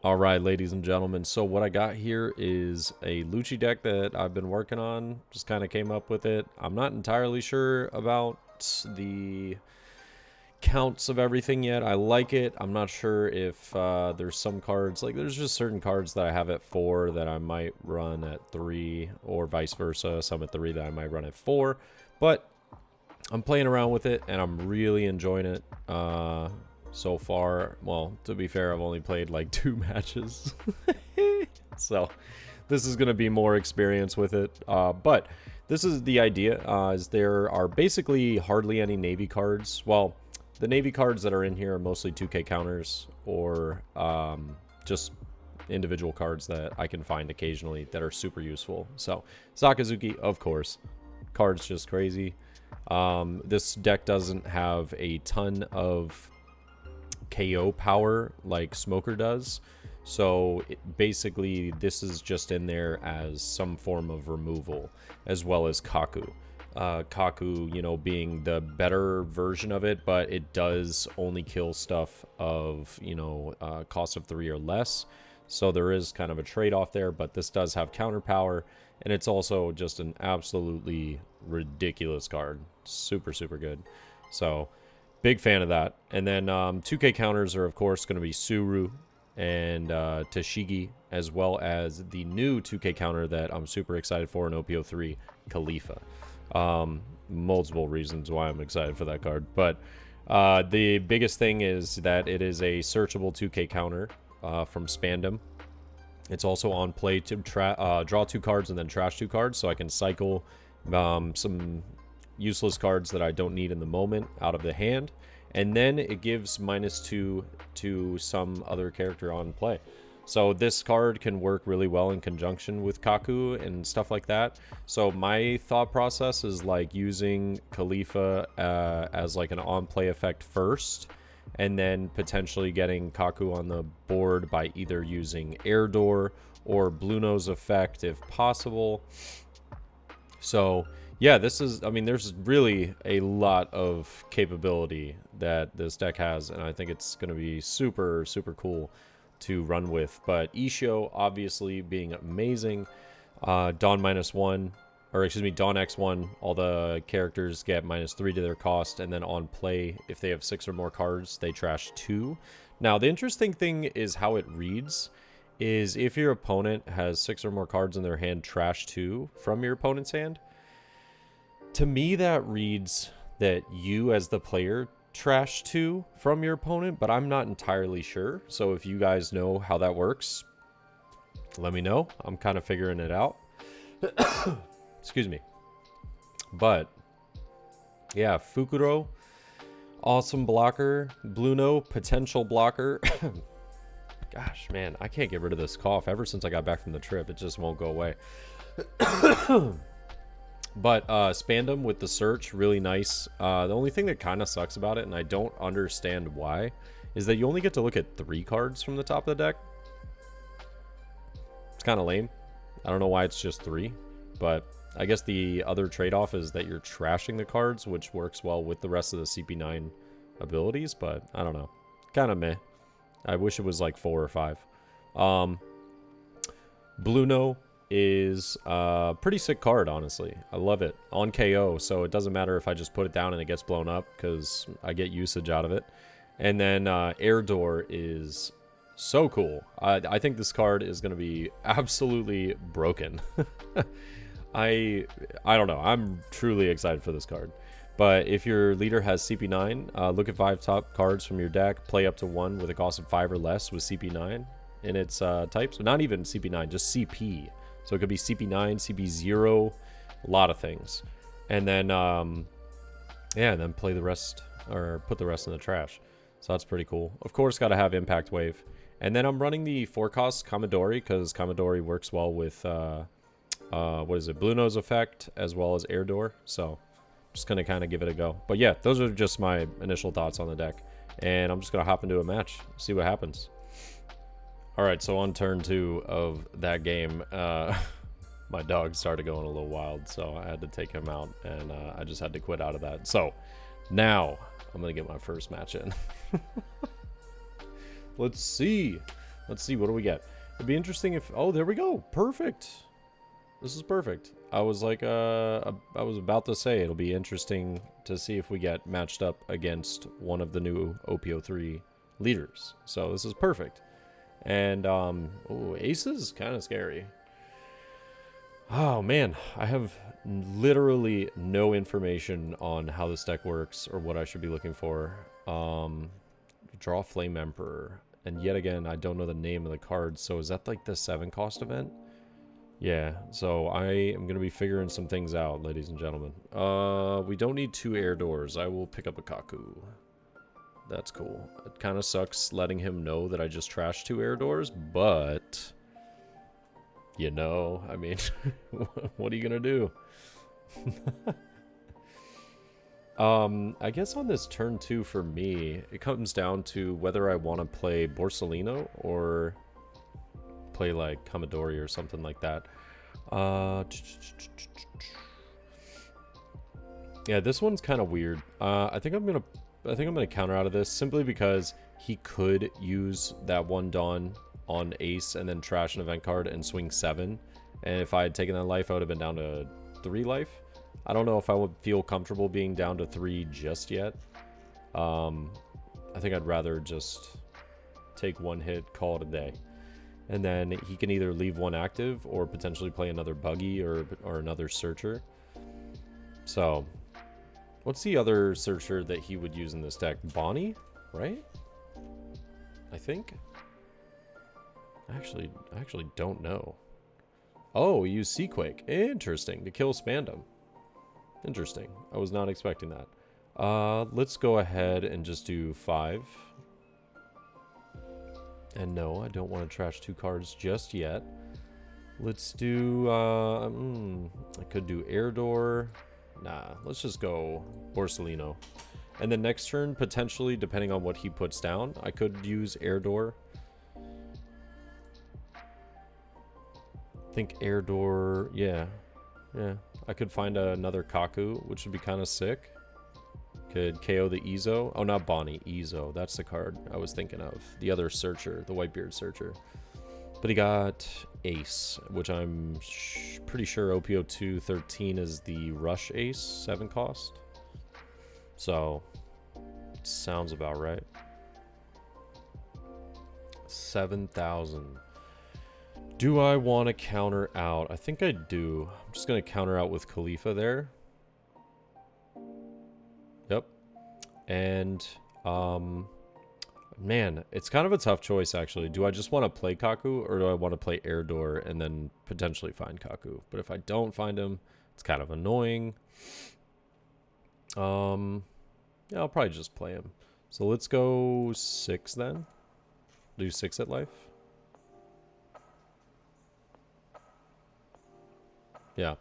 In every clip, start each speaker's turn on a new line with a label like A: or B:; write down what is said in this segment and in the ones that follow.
A: All right, ladies and gentlemen. So what I got here is a Lucci deck that I've been working on. Just kind of came up with it. I'm not entirely sure about the counts of everything yet. I like it. I'm not sure if there's some cards, like there's just certain cards that I have at 4 that I might run at 3, or vice versa. Some at 3 that I might run at 4. But I'm playing around with it, and I'm really enjoying it. So far, well, to be fair, I've only played like 2 matches. So this is going to be more experience with it. But this is the idea, is there are basically hardly any Navy cards. Well, the Navy cards that are in here are mostly 2K counters, or just individual cards that I can find occasionally that are super useful. So Sakazuki, of course. Card's just crazy. This deck doesn't have a ton of KO power like Smoker does, so basically this is just in there as some form of removal, as well as Kaku. Kaku, you know, being the better version of it, but it does only kill stuff of, you know, cost of 3 or less, so there is kind of a trade-off there. But this does have counter power, and it's also just an absolutely ridiculous card. Super good. So big fan of that. And then 2K counters are, of course, going to be Suru and Tashigi, as well as the new 2K counter that I'm super excited for in OP03, Khalifa. Multiple reasons why I'm excited for that card. But the biggest thing is that it is a searchable 2K counter from Spandom. It's also on play to draw 2 cards and then trash 2 cards, so I can cycle some useless cards that I don't need in the moment out of the hand, and then it gives -2 to some other character on play. So this card can work really well in conjunction with Kaku and stuff like that. So my thought process is like using Khalifa as like an on-play effect first, and then potentially getting Kaku on the board by either using Air Door or Blue Nose effect if possible. So yeah, this is, I mean, there's really a lot of capability that this deck has, and I think it's going to be super cool to run with. But Isho obviously being amazing. Dawn -1, or excuse me, Dawn X1, all the characters get -3 to their cost, and then on play, if they have 6 or more cards, they trash 2. Now, the interesting thing is how it reads, is if your opponent has 6 or more cards in their hand, trash 2 from your opponent's hand. To me, that reads that you as the player trash 2 from your opponent, but I'm not entirely sure. So if you guys know how that works, let me know. I'm kind of figuring it out. Excuse me. But yeah, Fukuro, awesome blocker. Bluno, potential blocker. Gosh, man, I can't get rid of this cough. Ever since I got back from the trip, it just won't go away. But Spandom with the search, really nice. The only thing that kind of sucks about it, and I don't understand why, is that you only get to look at 3 cards from the top of the deck. It's kind of lame. I don't know why it's just 3, but I guess the other trade-off is that you're trashing the cards, which works well with the rest of the CP9 abilities, but I don't know. Kind of meh. I wish it was like 4 or 5. Bluno is a pretty sick card, honestly. I love it. On KO, so it doesn't matter if I just put it down and it gets blown up, because I get usage out of it. And then Air Door is so cool. I think this card is going to be absolutely broken. I don't know. I'm truly excited for this card. But if your leader has CP9, look at 5 top cards from your deck, play up to 1 with a cost of 5 or less with CP9 in its types. So not even CP9, just CP. So it could be CP9, CP0, a lot of things. And then, yeah, and then play the rest, or put the rest in the trash. So that's pretty cool. Of course, got to have Impact Wave. And then I'm running the 4-cost Kamidori, because Kamidori works well with, what is it, Blue Nose effect, as well as Air Door. So just going to kind of give it a go. But yeah, those are just my initial thoughts on the deck. And I'm just going to hop into a match, see what happens. Alright, so on turn 2 of that game, my dog started going a little wild, so I had to take him out, and I just had to quit out of that. So, now, I'm going to get my first match in. Let's see. Let's see, what do we get? It'd be interesting if... Oh, there we go. Perfect. This is perfect. I was like, I was about to say it'll be interesting to see if we get matched up against one of the new OP03 leaders. So this is perfect. And, ooh, ace is kind of scary. Oh, man. I have literally no information on how this deck works or what I should be looking for. Draw Flame Emperor. And yet again, I don't know the name of the card. So is that like the 7-cost event? Yeah, so I am going to be figuring some things out, ladies and gentlemen. We don't need 2 air doors. I will pick up a Kaku. That's cool. It kind of sucks letting him know that I just trashed 2 air doors, but... You know, I mean, what are you going to do? I guess on this turn 2 for me, it comes down to whether I want to play Borsalino or... play like Commodore or something like that. Yeah, this one's kind of weird. I think I'm gonna counter out of this simply because he could use that 1 Dawn on ace and then trash an event card and swing 7. And if I had taken that life, I would have been down to 3 life. I don't know if I would feel comfortable being down to 3 just yet. I think I'd rather just take 1 hit, call it a day. And then he can either leave 1 active or potentially play another buggy or another searcher. So, what's the other searcher that he would use in this deck? Bonnie, right? I think. I actually don't know. Oh, he used Seaquake. Interesting. To kill Spandam. Interesting. I was not expecting that. Let's go ahead and just do 5. And no, I don't want to trash 2 cards just yet. Let's do, I could do Air Door. Nah, let's just go Borsalino. And then next turn, potentially, depending on what he puts down, I could use Air Door. I think Air Door, yeah. I could find another Kaku, which would be kind of sick. Could KO the Ezo. Oh, not Bonnie. Ezo. That's the card I was thinking of. The other searcher. The Whitebeard searcher. But he got Ace, which I'm pretty sure OP03 is the Rush Ace. 7 cost. So, sounds about right. 7,000. Do I want to counter out? I think I do. I'm just going to counter out with Khalifa there. Yep. And, man, it's kind of a tough choice, actually. Do I just want to play Kaku, or do I want to play Air Door and then potentially find Kaku? But if I don't find him, it's kind of annoying. Yeah, I'll probably just play him. So let's go 6 then. Do 6 at life. Yeah,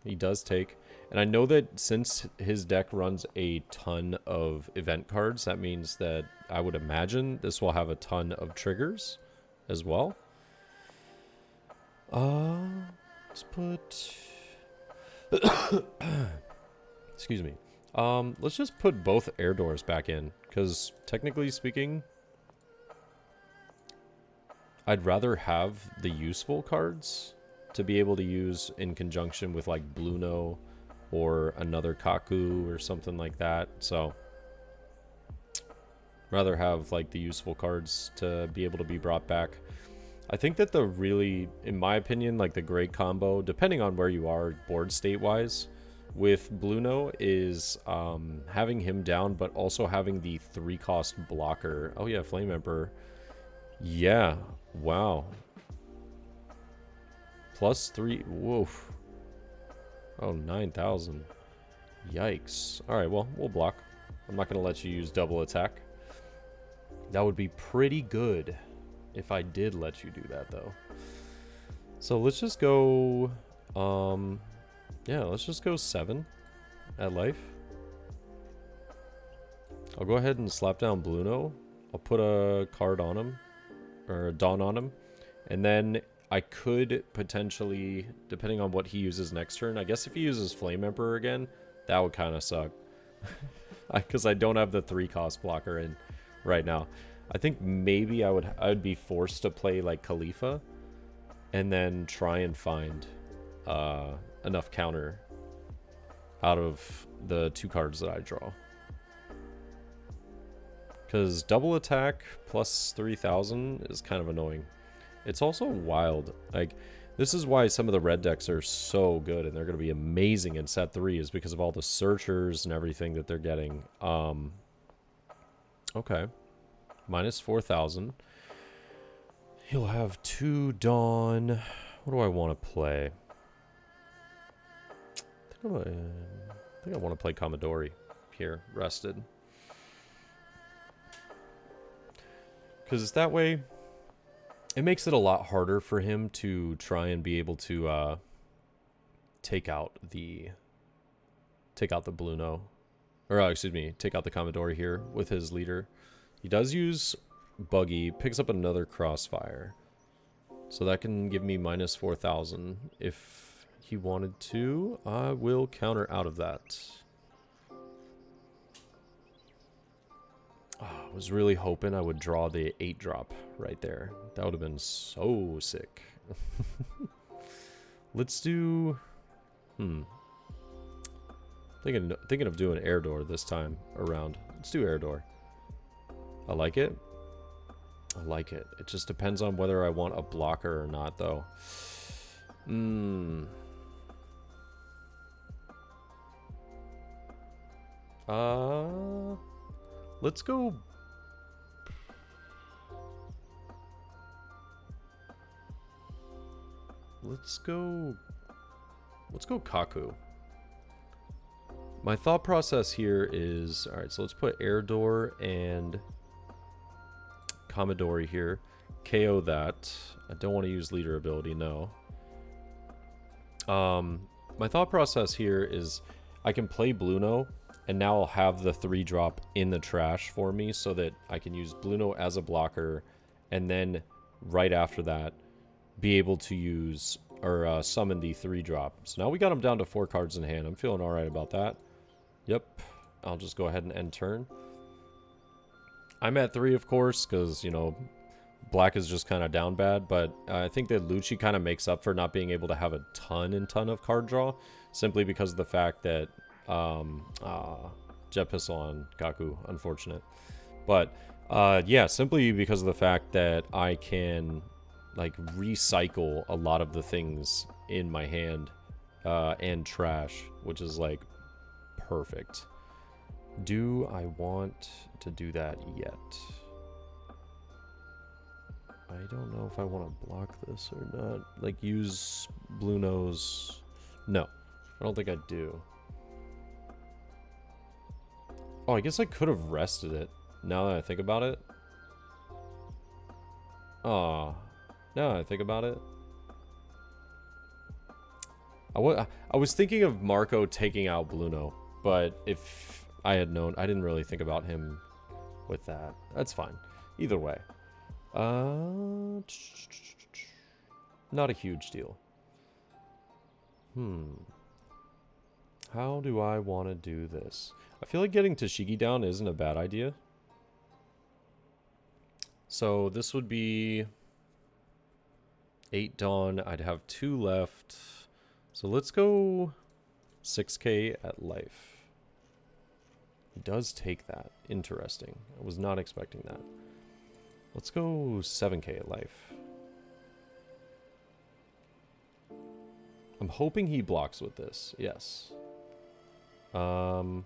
A: he does take. And I know that since his deck runs a ton of event cards, that means that I would imagine this will have a ton of triggers as well. Let's put... Excuse me. Let's just put both air doors back in, because technically speaking, I'd rather have the useful cards to be able to use in conjunction with like Bluno or another Kaku or something like that. So rather have like the useful cards to be able to be brought back. I think that the really, in my opinion, like the great combo, depending on where you are board state wise, with Bluno is having him down, but also having the 3-cost blocker. Oh yeah, Flame Emperor. Yeah, wow. +3, woof. Oh, 9,000. Yikes. Alright, well, we'll block. I'm not going to let you use double attack. That would be pretty good if I did let you do that, though. So let's just go... yeah, let's just go 7 at life. I'll go ahead and slap down Bluno. I'll put a card on him. Or a Dawn on him. And then I could potentially, depending on what he uses next turn, I guess if he uses Flame Emperor again, that would kind of suck. Because I don't have the 3-cost blocker in right now. I think maybe I would be forced to play like Khalifa and then try and find enough counter out of the 2 cards that I draw. Because double attack plus 3,000 is kind of annoying. It's also wild. Like, this is why some of the red decks are so good and they're going to be amazing in set 3 is because of all the searchers and everything that they're getting. Okay. Minus 4,000. He'll have 2 Dawn. What do I want to play? I think I want to play Commodore here, rested. Because that way, it makes it a lot harder for him to try and be able to take out the Bluno. Or, excuse me, take out the Commodore here with his leader. He does use Buggy, picks up another Crossfire. So that can give me minus 4,000 if he wanted to. I will counter out of that. Oh, I was really hoping I would draw the 8-drop right there. That would have been so sick. Let's do... Thinking of doing air door this time around. Let's do air door. I like it. I like it. It just depends on whether I want a blocker or not, though. Let's go... Let's go Kaku. My thought process here is... Alright, so let's put Air Door and Commodore here. KO that. I don't want to use leader ability, no. My thought process here is I can play Bluno, and now I'll have the 3-drop in the trash for me so that I can use Bluno as a blocker, and then right after that, be able to use or summon the 3-drop. So now we got him down to 4 cards in hand. I'm feeling alright about that. Yep. I'll just go ahead and end turn. I'm at 3, of course, because, you know, black is just kind of down bad, but I think that Lucci kind of makes up for not being able to have a ton of card draw, simply because of the fact that Jet Pistol on Kaku, unfortunate. But yeah, simply because of the fact that I can like recycle a lot of the things in my hand and trash, which is like perfect. Do I want to do that yet? I don't know if I want to block this or not. Like, use Blue Nose. No, I don't think I do. Oh, I guess I could have rested it, now that I think about it. Oh, now that I think about it. I was thinking of Marco taking out Bluno, but if I had known, I didn't really think about him with that. That's fine. Either way. Not a huge deal. How do I want to do this? I feel like getting Tashigi down isn't a bad idea. So this would be 8 Dawn. I'd have 2 left. So let's go 6k at life. He does take that. Interesting. I was not expecting that. Let's go 7k at life. I'm hoping he blocks with this. Yes. I'm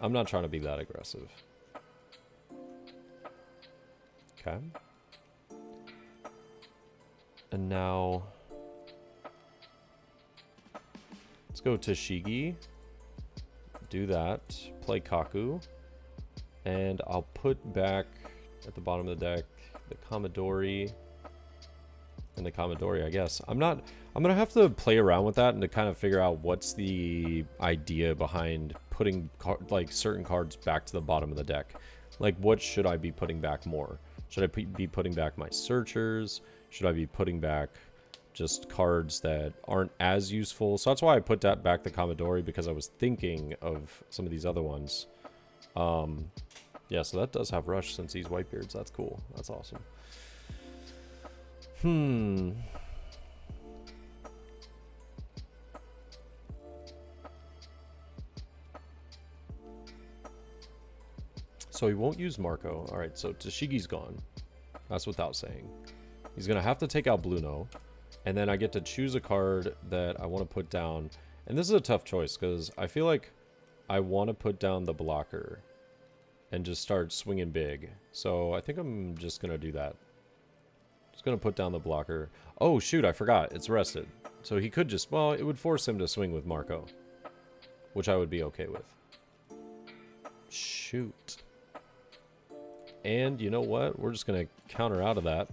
A: not trying to be that aggressive. Okay. And now let's go Tashigi. Do that. Play Kaku. And I'll put back at the bottom of the deck the Commodore and the Commodore, I guess. I'm gonna have to play around with that and to kind of figure out what's the idea behind putting like certain cards back to the bottom of the deck. Like, what should I be putting back more? Should I be putting back my searchers? Should I be putting back just cards that aren't as useful? So that's why I put that back the Commodore, because I was thinking of some of these other ones. Yeah, so that does have Rush since he's Whitebeards. That's cool. That's awesome. So he won't use Marco. Alright, so Tashigi's gone. That's without saying. He's going to have to take out Bluno. And then I get to choose a card that I want to put down. And this is a tough choice because I feel like I want to put down the blocker and just start swinging big. So I think I'm just going to do that. Just going to put down the blocker. Oh, shoot, I forgot. It's rested. So he could just, well, it would force him to swing with Marco, which I would be okay with. Shoot. And you know what? We're just going to counter out of that.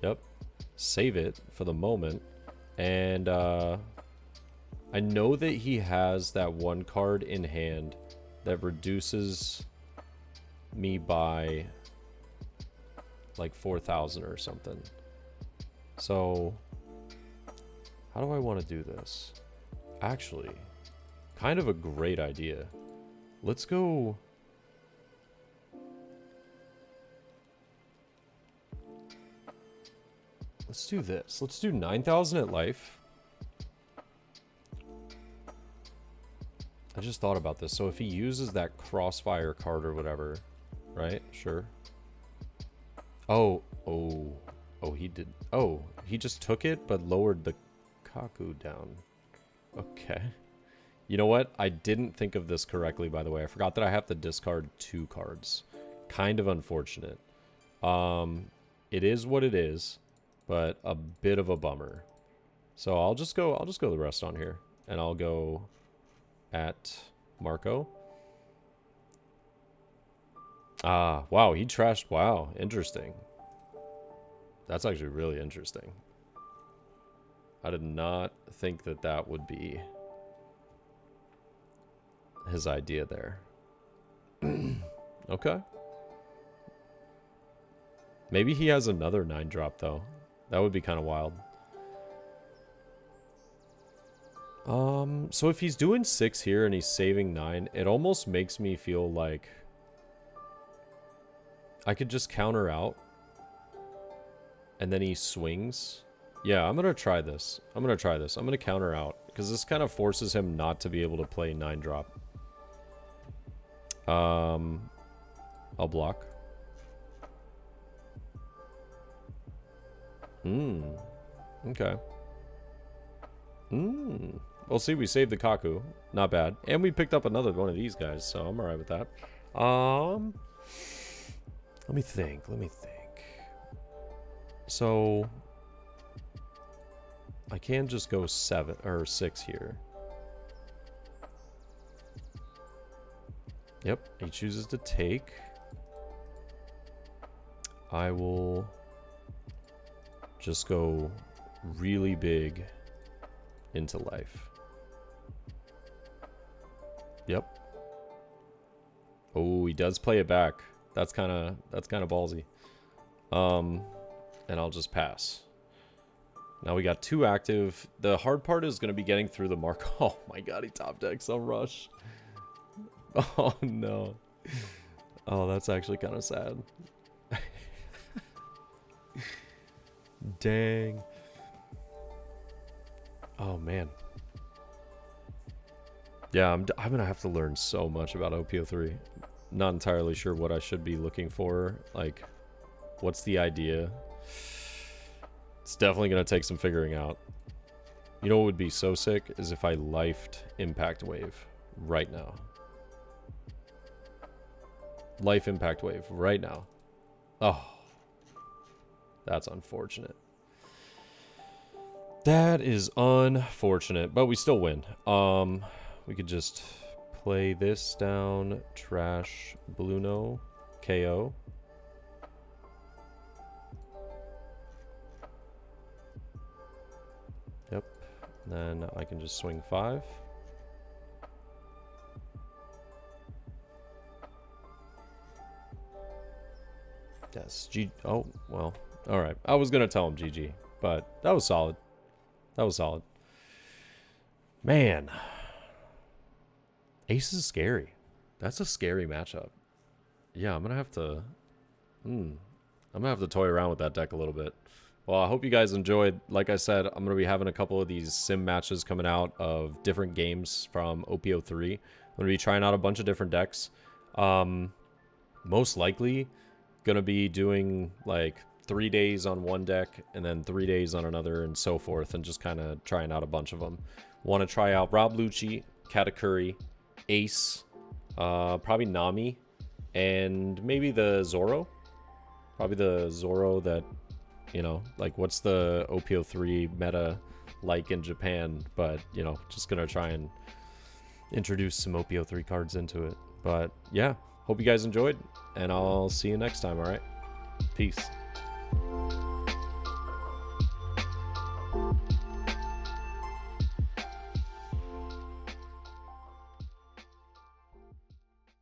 A: Yep. Save it for the moment. And I know that he has that one card in hand that reduces me by like 4,000 or something. So how do I want to do this? Actually, kind of a great idea. Let's go. Let's do this. Let's do 9,000 at life. I just thought about this. So if he uses that crossfire card or whatever, right? Sure. Oh, he did. Oh, he just took it, but lowered the Kaku down. Okay. You know what? I didn't think of this correctly, by the way. I forgot that I have to discard 2 cards. Kind of unfortunate. It is what it is, but a bit of a bummer. So I'll just go the rest on here, and I'll go at Marco. Ah, wow, he trashed. Wow, interesting. That's actually really interesting. I did not think that that would be his idea there. Okay. Maybe he has another 9-drop, though. That would be kind of wild. So if he's doing 6 here and he's saving 9, it almost makes me feel like I could just counter out. And then he swings. Yeah, I'm going to try this. I'm going to counter out. Because this kind of forces him not to be able to play 9-drop. I'll block. Okay. We'll see, we saved the Kaku. Not bad. And we picked up another one of these guys, so I'm alright with that. Let me think. So I can just go 7 or 6 here. Yep, he chooses to take. I will just go really big into life. Yep. Oh, he does play it back. That's kind of ballsy. And I'll just pass. Now we got 2 active. The hard part is going to be getting through the mark. Oh my god, he top decks some rush. Oh no. Oh, that's actually kind of sad. Dang. Oh man. Yeah, I'm gonna have to learn so much about OP03. Not entirely sure what I should be looking for. Like, what's the idea? It's definitely gonna take some figuring out. You know what would be so sick is if I lifed Impact Wave right now. Life Impact Wave right now. Oh. That's unfortunate. That is unfortunate, but we still win. We could just play this down, trash Bluno, KO. Yep. Then I can just swing 5. Yes. Oh, well. All right. I was going to tell him GG, but that was solid. That was solid. Man. Ace is scary. That's a scary matchup. yeah, I'm gonna have to toy around with that deck a little bit. Well, I hope you guys enjoyed. Like I said, I'm going to be having a couple of these sim matches coming out of different games from OP03. I'm going to be trying out a bunch of different decks. Most likely going to be doing like 3 days on one deck and then 3 days on another and so forth, and just kind of trying out a bunch of them. Want to try out Rob Lucci, Katakuri, Ace, probably Nami, and maybe the Zoro. Probably the Zoro that, you know, like, what's the OP03 meta like in Japan? But, you know, just gonna try and introduce some OP03 cards into it. But yeah, hope you guys enjoyed, and I'll see you next time. All right, peace.